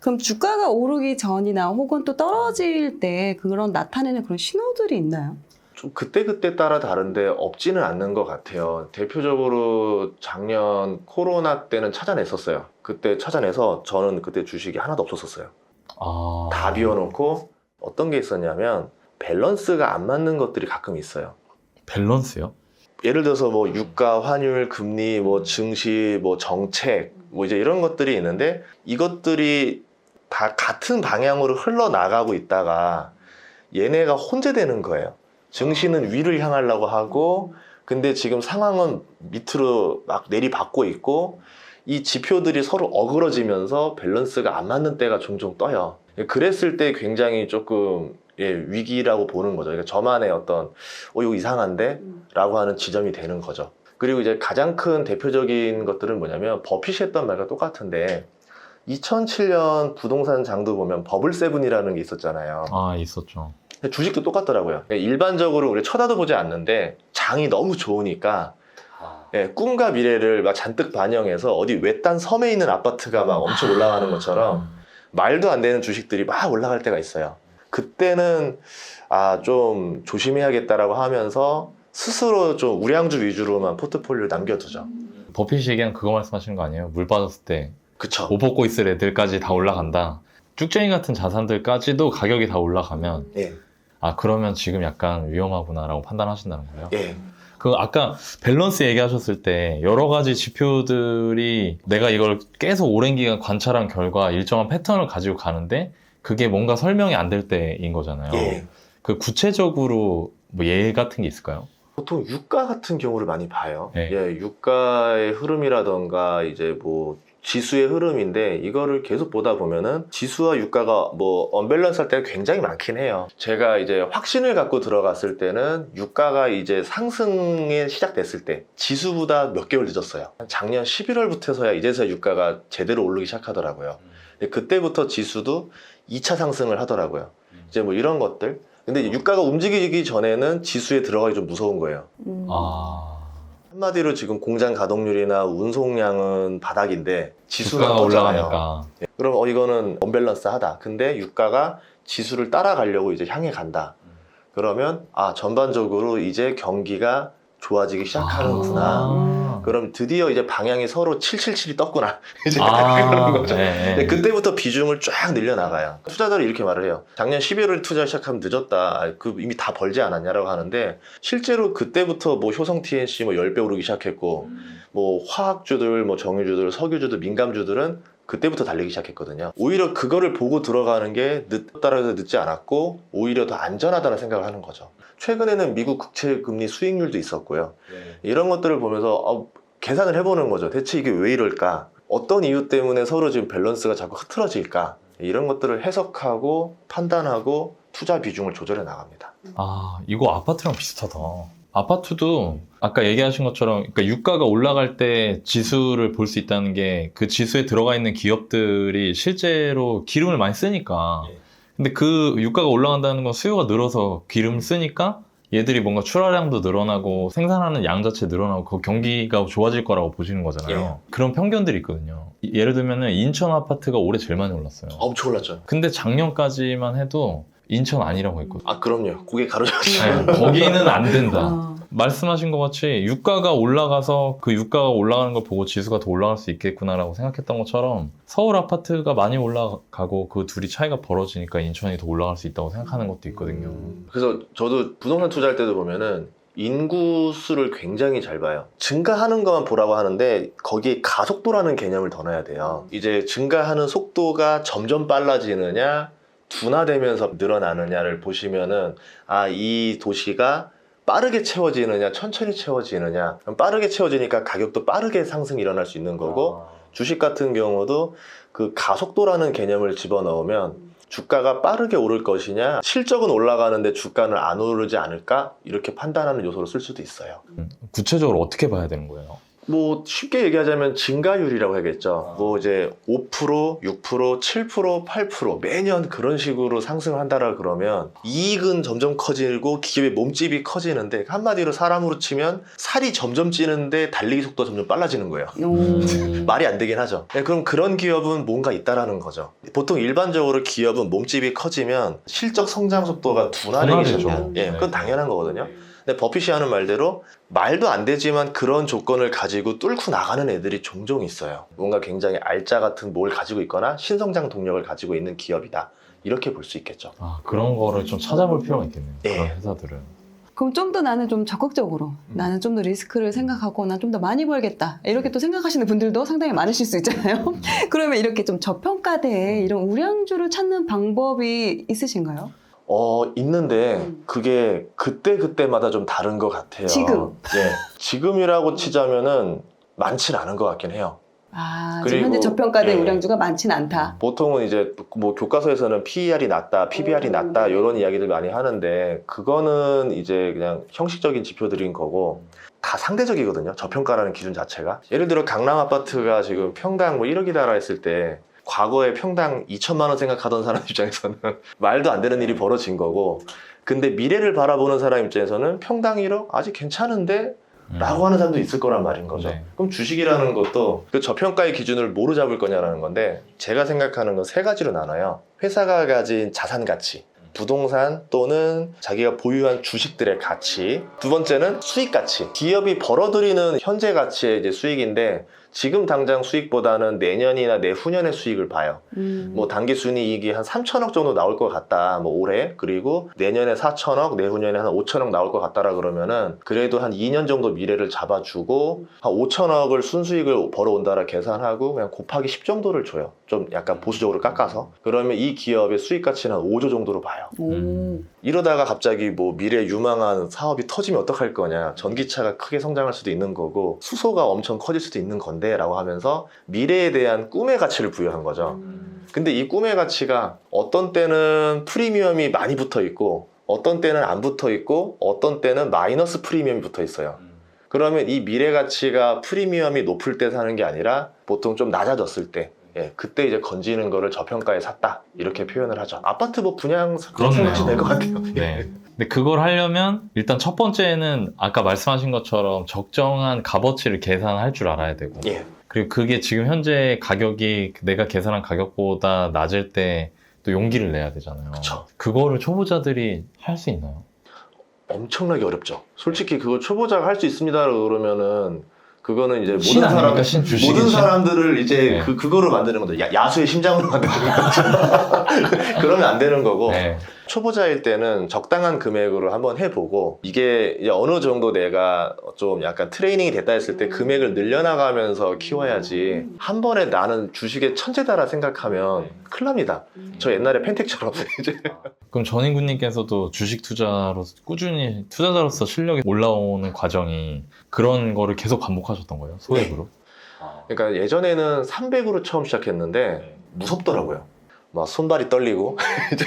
그럼 주가가 오르기 전이나 혹은 또 떨어질 때 그런 나타내는 그런 신호들이 있나요? 좀 그때그때 따라 다른데 없지는 않는 것 같아요. 대표적으로 작년 코로나 때는 찾아냈었어요. 그때 찾아내서 저는 그때 주식이 하나도 없었었어요. 다 비워놓고 어떤 게 있었냐면 밸런스가 안 맞는 것들이 가끔 있어요. 밸런스요? 예를 들어서 뭐 유가, 환율, 금리, 뭐 증시, 뭐 정책, 뭐 이제 이런 것들이 있는데 이것들이 다 같은 방향으로 흘러나가고 있다가 얘네가 혼재되는 거예요. 증시는 위를 향하려고 하고 근데 지금 상황은 밑으로 막 내리받고 있고 이 지표들이 서로 어그러지면서 밸런스가 안 맞는 때가 종종 떠요. 그랬을 때 굉장히 조금 위기라고 보는 거죠. 그러니까 저만의 어떤 이거 이상한데? 라고 하는 지점이 되는 거죠. 그리고 이제 가장 큰 대표적인 것들은 뭐냐면 버핏이 했던 말과 똑같은데 2007년 부동산 장도 보면 버블세븐이라는 게 있었잖아요. 있었죠. 주식도 똑같더라고요. 일반적으로 우리 쳐다도 보지 않는데 장이 너무 좋으니까 꿈과 미래를 막 잔뜩 반영해서 어디 외딴 섬에 있는 아파트가 막 엄청 올라가는 것처럼 말도 안 되는 주식들이 막 올라갈 때가 있어요. 그때는 좀 조심해야겠다라고 하면서 스스로 좀 우량주 위주로만 포트폴리오를 남겨두죠. 버핏이 얘기한 그거 말씀하시는 거 아니에요? 물 빠졌을 때 그쵸. 옷 벗고 있을 애들까지 다 올라간다. 쭉쟁이 같은 자산들까지도 가격이 다 올라가면 예. 그러면 지금 약간 위험하구나라고 판단하신다는 거예요? 예. 그 아까 밸런스 얘기하셨을 때 여러 가지 지표들이 내가 이걸 계속 오랜 기간 관찰한 결과 일정한 패턴을 가지고 가는데 그게 뭔가 설명이 안 될 때인 거잖아요. 예. 그 구체적으로 뭐 예 같은 게 있을까요? 보통 유가 같은 경우를 많이 봐요. 네. 유가의 흐름이라던가 이제 뭐 지수의 흐름인데 이거를 계속 보다 보면은 지수와 유가가 뭐 언밸런스 할 때가 굉장히 많긴 해요. 제가 이제 확신을 갖고 들어갔을 때는 유가가 이제 상승에 시작됐을 때 지수보다 몇 개월 늦었어요. 작년 11월부터서야 이제서야 유가가 제대로 오르기 시작하더라고요. 근데 그때부터 지수도 2차 상승을 하더라고요. 이제 뭐 이런 것들. 근데 이제 유가가 움직이기 전에는 지수에 들어가기 좀 무서운 거예요. 한마디로 지금 공장 가동률이나 운송량은 바닥인데 지수는 주가가 떴잖아요. 올라가니까. 그럼 이거는 언밸런스하다. 근데 유가가 지수를 따라가려고 이제 향해 간다. 그러면 전반적으로 이제 경기가 좋아지기 시작하는구나. 그럼 드디어 이제 방향이 서로 777이 떴구나. 이제 그런 거죠. 네. 그때부터 비중을 쫙 늘려나가요. 투자자들이 이렇게 말을 해요. 작년 12월에 투자 시작하면 늦었다. 이미 다 벌지 않았냐라고 하는데 실제로 그때부터 뭐 효성 TNC 뭐 10배 오르기 시작했고 뭐 화학주들, 뭐 정유주들, 석유주들, 민감주들은 그때부터 달리기 시작했거든요. 오히려 그거를 보고 들어가는 게 늦다고 해서 늦지 않았고 오히려 더 안전하다는 생각을 하는 거죠. 최근에는 미국 국채 금리 수익률도 있었고요. 이런 것들을 보면서 계산을 해보는 거죠. 대체 이게 왜 이럴까? 어떤 이유 때문에 서로 지금 밸런스가 자꾸 흐트러질까? 이런 것들을 해석하고 판단하고 투자 비중을 조절해 나갑니다. 이거 아파트랑 비슷하다. 아파트도 아까 얘기하신 것처럼 그러니까 유가가 올라갈 때 지수를 볼 수 있다는 게 그 지수에 들어가 있는 기업들이 실제로 기름을 많이 쓰니까. 근데 그 유가가 올라간다는 건 수요가 늘어서 기름을 쓰니까 얘들이 뭔가 출하량도 늘어나고 생산하는 양 자체 늘어나고 그 경기가 좋아질 거라고 보시는 거잖아요. 그런 편견들이 있거든요. 예를 들면은 인천 아파트가 올해 제일 많이 올랐어요. 엄청 올랐죠. 근데 작년까지만 해도 인천 아니라고 했거든요. 그럼요. 고개 가로졌죠. 거기는 안 된다. 말씀하신 것 같이 유가가 올라가서 그 유가가 올라가는 걸 보고 지수가 더 올라갈 수 있겠구나라고 생각했던 것처럼 서울 아파트가 많이 올라가고 그 둘이 차이가 벌어지니까 인천이 더 올라갈 수 있다고 생각하는 것도 있거든요. 그래서 저도 부동산 투자할 때도 보면은 인구 수를 굉장히 잘 봐요. 증가하는 것만 보라고 하는데 거기에 가속도라는 개념을 더 넣어야 돼요. 이제 증가하는 속도가 점점 빨라지느냐 둔화되면서 늘어나느냐를 보시면은 이 도시가 빠르게 채워지느냐 천천히 채워지느냐. 빠르게 채워지니까 가격도 빠르게 상승이 일어날 수 있는 거고 주식 같은 경우도 그 가속도라는 개념을 집어넣으면 주가가 빠르게 오를 것이냐 실적은 올라가는데 주가는 안 오르지 않을까 이렇게 판단하는 요소로 쓸 수도 있어요. 구체적으로 어떻게 봐야 되는 거예요? 뭐 쉽게 얘기하자면 증가율이라고 해야겠죠. 뭐 이제 5%, 6%, 7%, 8% 매년 그런 식으로 상승을 한다라 그러면 이익은 점점 커지고 기업의 몸집이 커지는데 한마디로 사람으로 치면 살이 점점 찌는데 달리기 속도가 점점 빨라지는 거예요. 말이 안 되긴 하죠. 네, 그럼 그런 기업은 뭔가 있다라는 거죠. 보통 일반적으로 기업은 몸집이 커지면 실적 성장 속도가 둔화되기 둔화되죠. 시작해요. 예, 그건 당연한 거거든요. 근데 버핏이 하는 말대로 말도 안 되지만 그런 조건을 가지고 뚫고 나가는 애들이 종종 있어요. 뭔가 굉장히 알짜 같은 뭘 가지고 있거나 신성장 동력을 가지고 있는 기업이다. 이렇게 볼 수 있겠죠. 아, 그런 거를 좀 찾아볼 필요가 있겠네요. 예. 그런 회사들은. 그럼 좀 더 나는 좀 적극적으로 나는 좀 더 리스크를 생각하고 난 좀 더 많이 벌겠다 이렇게 또 생각하시는 분들도 상당히 많으실 수 있잖아요. 그러면 이렇게 좀 저평가된 이런 우량주를 찾는 방법이 있으신가요? 있는데 그게 그때마다 좀 다른 것 같아요. 지금? 예. 지금이라고 치자면은 많진 않은 것 같긴 해요. 아, 그리고, 지금 현재 저평가된 예. 우량주가 많진 않다. 보통은 이제 뭐 교과서에서는 PER이 낮다, PBR이 낮다 이런 이야기들 많이 하는데 그거는 이제 그냥 형식적인 지표들인 거고 다 상대적이거든요. 저평가라는 기준 자체가. 예를 들어 강남 아파트가 지금 평당 뭐 1억이다라 했을 때 과거에 평당 2천만 원 생각하던 사람 입장에서는 말도 안 되는 일이 벌어진 거고 근데 미래를 바라보는 사람 입장에서는 평당 1억 아직 괜찮은데 라고 하는 사람도 있을 거란 말인 거죠. 네. 그럼 주식이라는 것도 그 저평가의 기준을 뭐로 잡을 거냐라는 건데 제가 생각하는 건 세 가지로 나눠요. 회사가 가진 자산 가치, 부동산 또는 자기가 보유한 주식들의 가치. 두 번째는 수익 가치. 기업이 벌어들이는 현재 가치의 이제 수익인데 지금 당장 수익보다는 내년이나 내후년의 수익을 봐요. 뭐 단기 순이익이 한 3천억 정도 나올 것 같다. 뭐 올해. 그리고 내년에 4천억, 내후년에 한 5천억 나올 것 같다라 그러면은 그래도 한 2년 정도 미래를 잡아주고 한 5천억을 순수익을 벌어온다라 계산하고 그냥 곱하기 10 정도를 줘요. 좀 약간 보수적으로 깎아서. 그러면 이 기업의 수익 가치는 한 5조 정도로 봐요. 오. 이러다가 갑자기 뭐 미래 유망한 사업이 터지면 어떡할 거냐. 전기차가 크게 성장할 수도 있는 거고 수소가 엄청 커질 수도 있는 건데 라고 하면서 미래에 대한 꿈의 가치를 부여한 거죠. 근데 이 꿈의 가치가 어떤 때는 프리미엄이 많이 붙어 있고 어떤 때는 안 붙어 있고 어떤 때는 마이너스 프리미엄이 붙어 있어요. 그러면 이 미래 가치가 프리미엄이 높을 때 사는 게 아니라 보통 좀 낮아졌을 때 예, 그때 이제 건지는 거를 저평가에 샀다 이렇게 표현을 하죠. 아파트 뭐 분양 생각하시면 될 것 같아요. 네. 근데 그걸 하려면 일단 첫 번째는 아까 말씀하신 것처럼 적정한 값어치를 계산할 줄 알아야 되고 예. 그리고 그게 지금 현재 가격이 내가 계산한 가격보다 낮을 때 또 용기를 내야 되잖아요. 그쵸. 그거를 초보자들이 할 수 있나요? 엄청나게 어렵죠. 솔직히 그거 초보자가 할 수 있습니다 그러면은 그거는 이제 신 아닙니까? 신 주식의 모든 신? 사람들을 이제 네. 그거로 만드는 거죠. 야수의 심장으로 만드는 거죠. 그러면 안 되는 거고 네. 초보자일 때는 적당한 금액으로 한번 해보고 이게 이제 어느 정도 내가 좀 약간 트레이닝이 됐다 했을 때 금액을 늘려나가면서 키워야지 한 번에 나는 주식의 천재다라 생각하면 큰일 납니다. 저 옛날에 펜텍처럼 이제 그럼 전인구님께서도 주식 투자로 꾸준히 투자자로서 실력이 올라오는 과정이 그런 거를 계속 반복하셨던 거예요? 소액으로? 그러니까 예전에는 300으로 처음 시작했는데 무섭더라고요. 막 손발이 떨리고 이제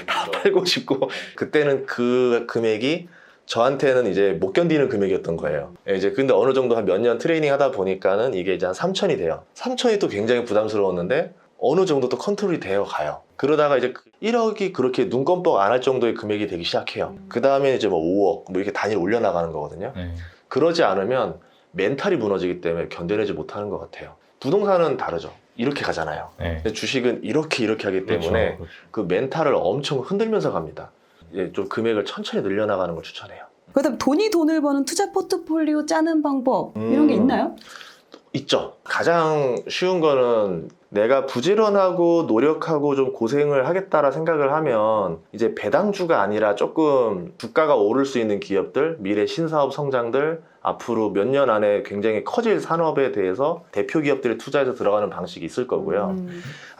다 팔고 싶고 그때는 그 금액이 저한테는 이제 못 견디는 금액이었던 거예요. 이제 근데 어느 정도 한 몇 년 트레이닝 하다 보니까는 이게 이제 한 3천이 돼요. 3천이 또 굉장히 부담스러웠는데 어느 정도 또 컨트롤이 되어 가요. 그러다가 이제 1억이 그렇게 눈껌뻑 안 할 정도의 금액이 되기 시작해요. 그 다음에 이제 뭐 5억 뭐 이렇게 단위를 올려나가는 거거든요. 네. 그러지 않으면 멘탈이 무너지기 때문에 견뎌내지 못하는 것 같아요. 부동산은 다르죠. 이렇게 가잖아요. 네. 근데 주식은 이렇게 하기 때문에 그렇죠. 그 멘탈을 엄청 흔들면서 갑니다. 이제 좀 금액을 천천히 늘려나가는 걸 추천해요. 그다음 돈을 버는 투자 포트폴리오 짜는 방법 이런 게 있나요? 있죠. 가장 쉬운 거는 내가 부지런하고 노력하고 좀 고생을 하겠다라 생각을 하면 이제 배당주가 아니라 조금 주가가 오를 수 있는 기업들, 미래 신사업 성장들, 앞으로 몇 년 안에 굉장히 커질 산업에 대해서 대표 기업들이 투자해서 들어가는 방식이 있을 거고요.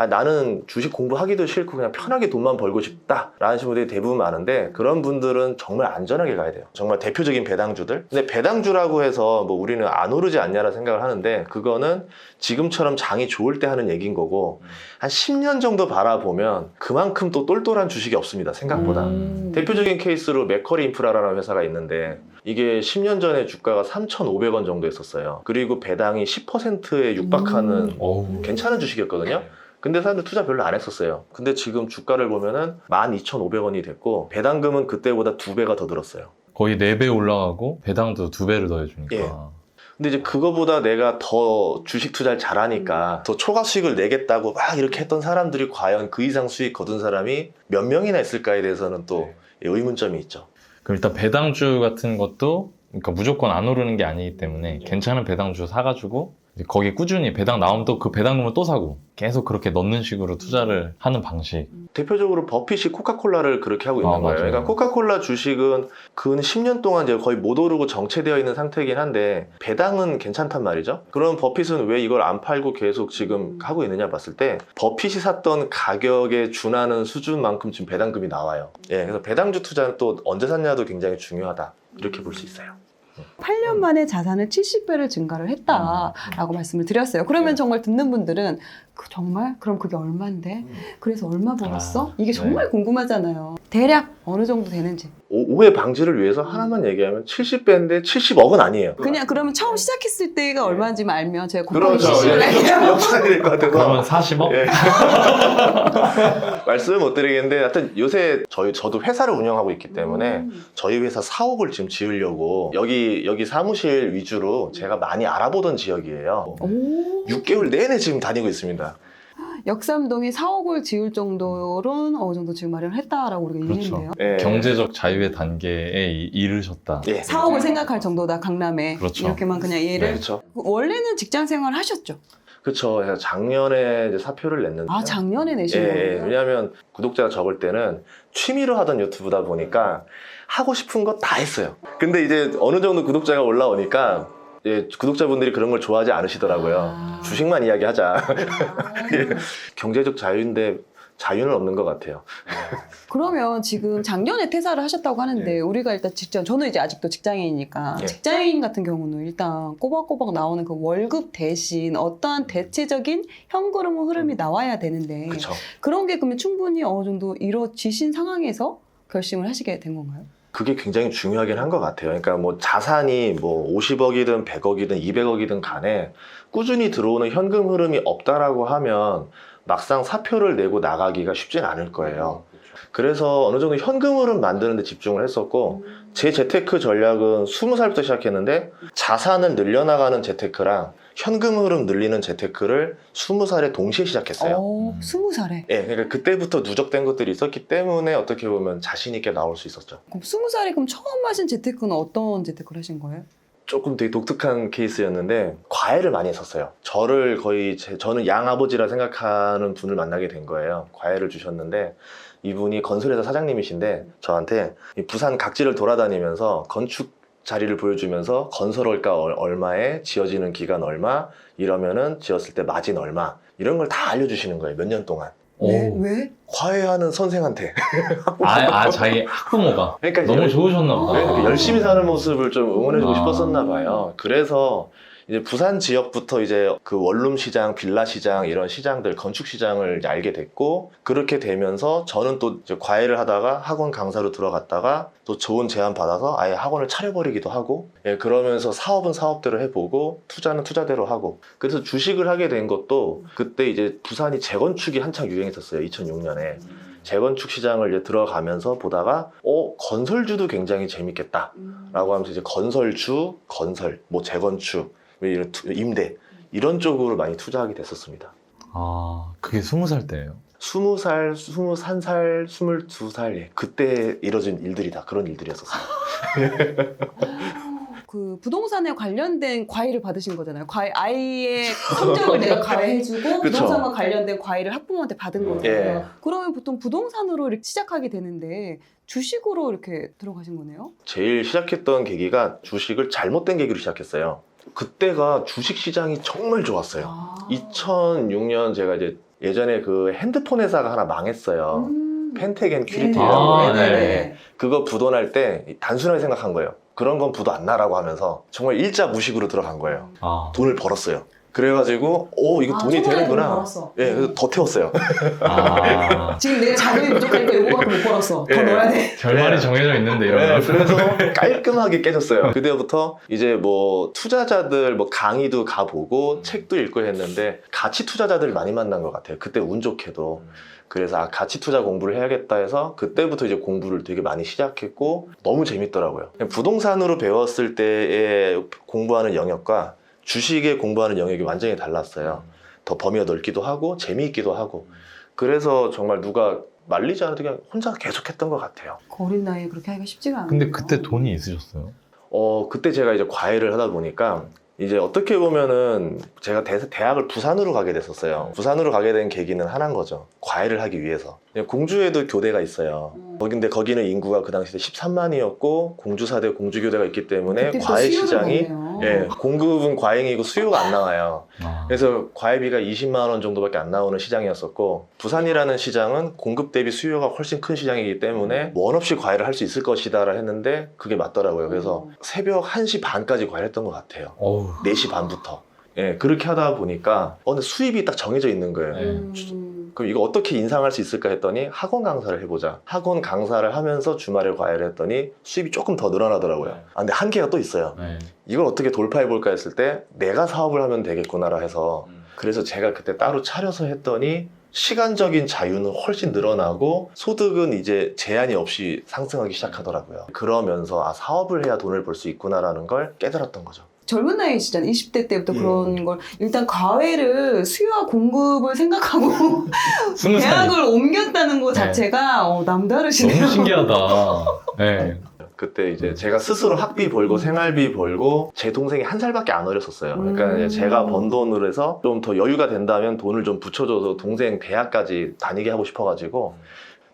나는 주식 공부하기도 싫고 그냥 편하게 돈만 벌고 싶다라는 분들이 대부분 많은데 그런 분들은 정말 안전하게 가야 돼요. 정말 대표적인 배당주들. 근데 배당주라고 해서 뭐 우리는 안 오르지 않냐라 생각을 하는데 그거는 지금처럼 장이 좋을 때 하는 얘기인 거고 한 10년 정도 바라보면 그만큼 또 똘똘한 주식이 없습니다. 생각보다. 대표적인 케이스로 맥커리 인프라라는 회사가 있는데 이게 10년 전에 주가 주가가 3,500원 정도 했었어요. 그리고 배당이 10%에 육박하는 어우. 괜찮은 주식이었거든요. 근데 사람들 투자 별로 안 했었어요. 근데 지금 주가를 보면은 12,500원이 됐고 배당금은 그때보다 2배가 더 들었어요. 거의 4배 올라가고 배당도 2배를 더해주니까. 예. 근데 이제 그거보다 내가 더 주식 투자를 잘하니까 더 초과 수익을 내겠다고 막 이렇게 했던 사람들이 과연 그 이상 수익 거둔 사람이 몇 명이나 있을까에 대해서는 또 의문점이 있죠. 그럼 일단 배당주 같은 것도 그러니까 무조건 안 오르는 게 아니기 때문에 괜찮은 배당주 사가지고 이제 거기에 꾸준히 배당 나오면 또 그 배당금을 또 사고 계속 그렇게 넣는 식으로 투자를 하는 방식. 대표적으로 버핏이 코카콜라를 그렇게 하고 있는 거예요. 맞아요. 그러니까 코카콜라 주식은 근 10년 동안 이제 거의 못 오르고 정체되어 있는 상태이긴 한데 배당은 괜찮단 말이죠. 그럼 버핏은 왜 이걸 안 팔고 계속 지금 하고 있느냐 봤을 때 버핏이 샀던 가격에 준하는 수준만큼 지금 배당금이 나와요. 예, 그래서 배당주 투자는 또 언제 샀냐도 굉장히 중요하다. 이렇게 볼 수 있어요. 8년 만에 자산을 70배를 증가를 했다라고 말씀을 드렸어요. 그러면 정말 듣는 분들은 정말? 그럼 그게 얼만데? 그래서 얼마 벌었어? 이게 정말 궁금하잖아요. 대략 어느 정도 되는지. 오해 방지를 위해서 하나만 얘기하면 70배인데 70억은 아니에요. 그냥 그러면 처음 시작했을 때가 얼마인지만 알면 제가 곱하기 그렇죠. 70을 할게요. 역산이 될 것 같아서. 그러면 40억? 예. 말씀을 못 드리겠는데 하여튼 요새 저도 회사를 운영하고 있기 때문에 저희 회사 사옥을 지금 지으려고 여기 사무실 위주로 제가 많이 알아보던 지역이에요. 오. 6개월 내내 지금 다니고 있습니다. 역삼동에 사옥을 지을 정도로는 어느 정도 지금 마련을 했다라고 우리가 그렇죠. 얘기했네요. 예. 경제적 자유의 단계에 이르셨다. 예. 사옥을 생각할 정도다, 강남에. 그렇죠. 이렇게만 그냥 이해를. 그렇죠. 원래는 직장 생활 하셨죠? 그렇죠. 그래서 작년에 이제 사표를 냈는데. 아, 작년에 내신 예, 거예요? 왜냐하면 구독자가 적을 때는 취미로 하던 유튜브다 보니까 하고 싶은 거 다 했어요. 근데 이제 어느 정도 구독자가 올라오니까 예, 구독자분들이 그런 걸 좋아하지 않으시더라고요. 아. 주식만 이야기하자. 아. 경제적 자유인데 자유는 없는 것 같아요. 그러면 지금 작년에 퇴사를 하셨다고 하는데 우리가 일단 저는 이제 아직도 직장인이니까 예. 직장인 같은 경우는 일단 꼬박꼬박 나오는 그 월급 대신 어떠한 대체적인 현금 흐름이 나와야 되는데 그렇죠. 그런 게 그러면 충분히 어느 정도 이루어지신 상황에서 결심을 하시게 된 건가요? 그게 굉장히 중요하긴 한 것 같아요. 그러니까 뭐 자산이 뭐 50억이든 100억이든 200억이든 간에 꾸준히 들어오는 현금 흐름이 없다라고 하면 막상 사표를 내고 나가기가 쉽진 않을 거예요. 그래서 어느 정도 현금 흐름 만드는 데 집중을 했었고 제 재테크 전략은 20살부터 시작했는데 자산을 늘려나가는 재테크랑 현금 흐름 늘리는 재테크를 20살에 동시에 시작했어요. 20살에? 예, 그러니까 그때부터 누적된 것들이 있었기 때문에 어떻게 보면 자신 있게 나올 수 있었죠. 그럼 20살에 그럼 처음 하신 재테크는 어떤 재테크를 하신 거예요? 조금 되게 독특한 케이스였는데 과외를 많이 했었어요. 저는 양아버지라 생각하는 분을 만나게 된 거예요. 과외를 주셨는데 이분이 건설회사 사장님이신데 저한테 이 부산 각지를 돌아다니면서 건축 자리를 보여주면서 건설월가 얼마에 지어지는 기간 얼마 이러면은 지었을 때 마진 얼마 이런 걸 다 알려주시는 거예요. 몇 년 동안. 왜? 과외하는 선생한테. 자기 학부모가 그러니까 너무 이제 좋으셨나 보다. 네, 열심히 사는 모습을 좀 응원해주고 아. 싶었었나 봐요. 그래서 이제 부산 지역부터 이제 그 원룸 시장, 빌라 시장 이런 시장들, 건축 시장을 이제 알게 됐고 그렇게 되면서 저는 또 이제 과외를 하다가 학원 강사로 들어갔다가 또 좋은 제안 받아서 아예 학원을 차려버리기도 하고 예, 그러면서 사업은 사업대로 해보고 투자는 투자대로 하고 그래서 주식을 하게 된 것도 그때 이제 부산이 재건축이 한창 유행했었어요. 2006년에. 재건축 시장을 이제 들어가면서 보다가 건설주도 굉장히 재밌겠다 라고 하면서 이제 건설주, 뭐 재건축, 이런 임대 이런 쪽으로 많이 투자하게 됐었습니다. 아, 그게 20살 때예요? 20살, 21살, 22살 예. 그때 이뤄진 일들이다. 그런 일들이었었어요. 그 부동산에 관련된 과외를 받으신 거잖아요. 아이의 성적을 내가 과외해주고 그쵸. 부동산과 관련된 과외를 학부모한테 받은 거예요. 예. 그러면 보통 부동산으로 이렇게 시작하게 되는데 주식으로 이렇게 들어가신 거네요? 제일 시작했던 계기가 주식을 잘못된 계기로 시작했어요. 그때가 주식 시장이 정말 좋았어요. 2006년 제가 이제 예전에 그 핸드폰 회사가 하나 망했어요. 펜텍 앤 큐리티라고. 네. 그거 부도날 때 단순하게 생각한 거예요. 그런 건 부도 안 나라고 하면서 정말 일자 무식으로 들어간 거예요. 아, 돈을 벌었어요. 그래가지고 이거 돈이 되는구나. 예, 그래서 더 태웠어요. 아, 지금 내 자금이 부족하니까 요거밖에 못 벌었어. 더 예. 넣어야 돼. 결말이 정해져 있는데 네, 이러면. 그래서 깔끔하게 깨졌어요. 그때부터 이제 뭐 투자자들 뭐 강의도 가보고 책도 읽고 했는데 가치 투자자들 많이 만난 것 같아요. 그때 운 좋게도. 그래서 가치 투자 공부를 해야겠다 해서 그때부터 이제 공부를 되게 많이 시작했고 너무 재밌더라고요. 그냥 부동산으로 배웠을 때의 공부하는 영역과 주식에 공부하는 영역이 완전히 달랐어요. 더 범위가 넓기도 하고 재미있기도 하고. 그래서 정말 누가 말리지 않아도 그냥 혼자 계속 했던 것 같아요. 그 어린 나이에 그렇게 하기가 쉽지가 않아요. 근데 그때 돈이 있으셨어요? 그때 제가 이제 과외를 하다 보니까 이제 어떻게 보면은 제가 대학을 부산으로 가게 됐었어요. 부산으로 가게 된 계기는 하나인 거죠. 과외를 하기 위해서. 공주에도 교대가 있어요. 근데 거기는 인구가 그 당시에 13만이었고 공주사대 공주교대가 있기 때문에 그때부터 과외 수요가 시장이 많네요. 예, 공급은 과잉이고 수요가 안 나와요. 아. 그래서 과외비가 20만 원 정도밖에 안 나오는 시장이었었고 부산이라는 시장은 공급 대비 수요가 훨씬 큰 시장이기 때문에 원 없이 과외를 할 수 있을 것이다 했는데 그게 맞더라고요. 그래서 새벽 1시 반까지 과외를 했던 것 같아요. 어우. 4시 반부터. 예, 그렇게 하다 보니까 근데 수입이 딱 정해져 있는 거예요. 네. 그럼 이거 어떻게 인상할 수 있을까 했더니 학원 강사를 해보자. 학원 강사를 하면서 주말에 과외를 했더니 수입이 조금 더 늘어나더라고요. 근데 한계가 또 있어요. 네. 이걸 어떻게 돌파해볼까 했을 때 내가 사업을 하면 되겠구나라 해서 그래서 제가 그때 따로 차려서 했더니 시간적인 자유는 훨씬 늘어나고 소득은 이제 제한이 없이 상승하기 시작하더라고요. 그러면서 사업을 해야 돈을 벌 수 있구나라는 걸 깨달았던 거죠. 젊은 나이시잖아요. 20대 때부터 그런 걸 일단 과외를 수요와 공급을 생각하고 20살. 대학을 옮겼다는 것 네. 자체가 남다르시네요. 너무 신기하다. 네. 그때 이제 제가 스스로 학비 벌고 생활비 벌고 제 동생이 1살밖에 안 어렸었어요. 그러니까 이제 제가 번 돈으로 해서 좀 더 여유가 된다면 돈을 좀 붙여줘서 동생 대학까지 다니게 하고 싶어가지고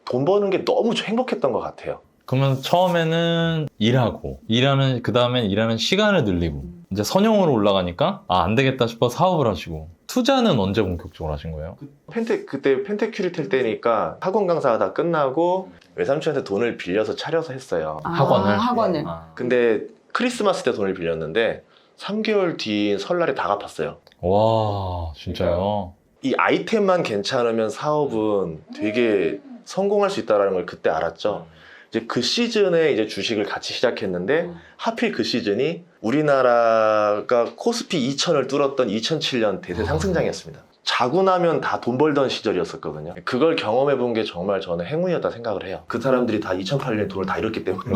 돈 버는 게 너무 행복했던 것 같아요. 그러면 처음에는 일하는 그 다음엔 일하는 시간을 늘리고 이제 선용으로 올라가니까 안 되겠다 싶어 사업을 하시고 투자는 언제 본격적으로 하신 거예요? 그때 펜테큐리텔 때니까 학원 강사가 다 끝나고 외삼촌한테 돈을 빌려서 차려서 했어요. 학원을? 학원을. 근데 크리스마스 때 돈을 빌렸는데 3개월 뒤인 설날에 다 갚았어요. 와, 진짜요? 이 아이템만 괜찮으면 사업은 되게 성공할 수 있다는 걸 그때 알았죠. 이제 그 시즌에 이제 주식을 같이 시작했는데 하필 그 시즌이 우리나라가 코스피 2000을 뚫었던 2007년 대세 상승장이었습니다. 자고 나면 다 돈 벌던 시절이었었거든요. 그걸 경험해 본 게 정말 저는 행운이었다 생각을 해요. 그 사람들이 다 2008년에 돈을 다 잃었기 때문에.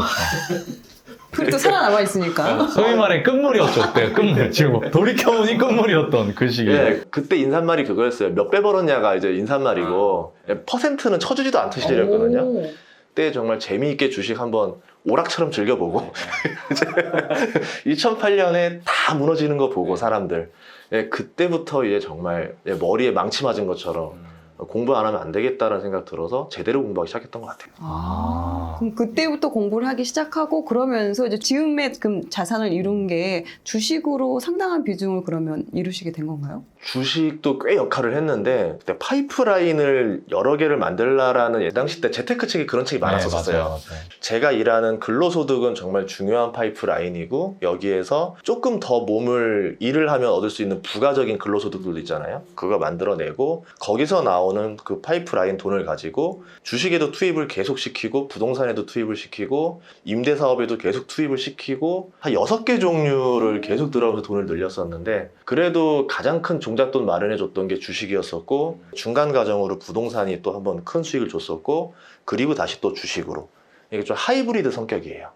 그리고 또 살아남아 있으니까. 소위 말해 끝물이었죠, 그때. 끝물. 지금 돌이켜보니 끝물이었던 그 시기에. 예, 그때 인사말이 그거였어요. 몇 배 벌었냐가 이제 인사말이고 퍼센트는 쳐주지도 않던 시절이었거든요. 오. 그때 정말 재미있게 주식 한번 오락처럼 즐겨보고 2008년에 다 무너지는 거 보고 사람들 그때부터 이제 정말 머리에 망치 맞은 것처럼 공부 안 하면 안 되겠다라는 생각 들어서 제대로 공부하기 시작했던 것 같아요. 그럼 그때부터 공부를 하기 시작하고 그러면서 이제 지금의 자산을 이룬 게 주식으로 상당한 비중을 그러면 이루시게 된 건가요? 주식도 꽤 역할을 했는데 그때 파이프라인을 여러 개를 만들라라는 당시 때 재테크 책이 그런 책이 많았었어요. 네, 맞아요. 제가 일하는 근로소득은 정말 중요한 파이프라인이고 여기에서 조금 더 일을 하면 얻을 수 있는 부가적인 근로소득들도 있잖아요. 그거 만들어내고 거기서 나오는 그 파이프라인 돈을 가지고 주식에도 투입을 계속 시키고 부동산에도 투입을 시키고 임대사업에도 계속 투입을 시키고 한 6개 종류를 계속 들어가면서 돈을 늘렸었는데 그래도 가장 큰 종잣돈 마련해줬던 게 주식이었었고 중간 과정으로 부동산이 또 한번 큰 수익을 줬었고 그리고 다시 또 주식으로 이게 좀 하이브리드 성격이에요.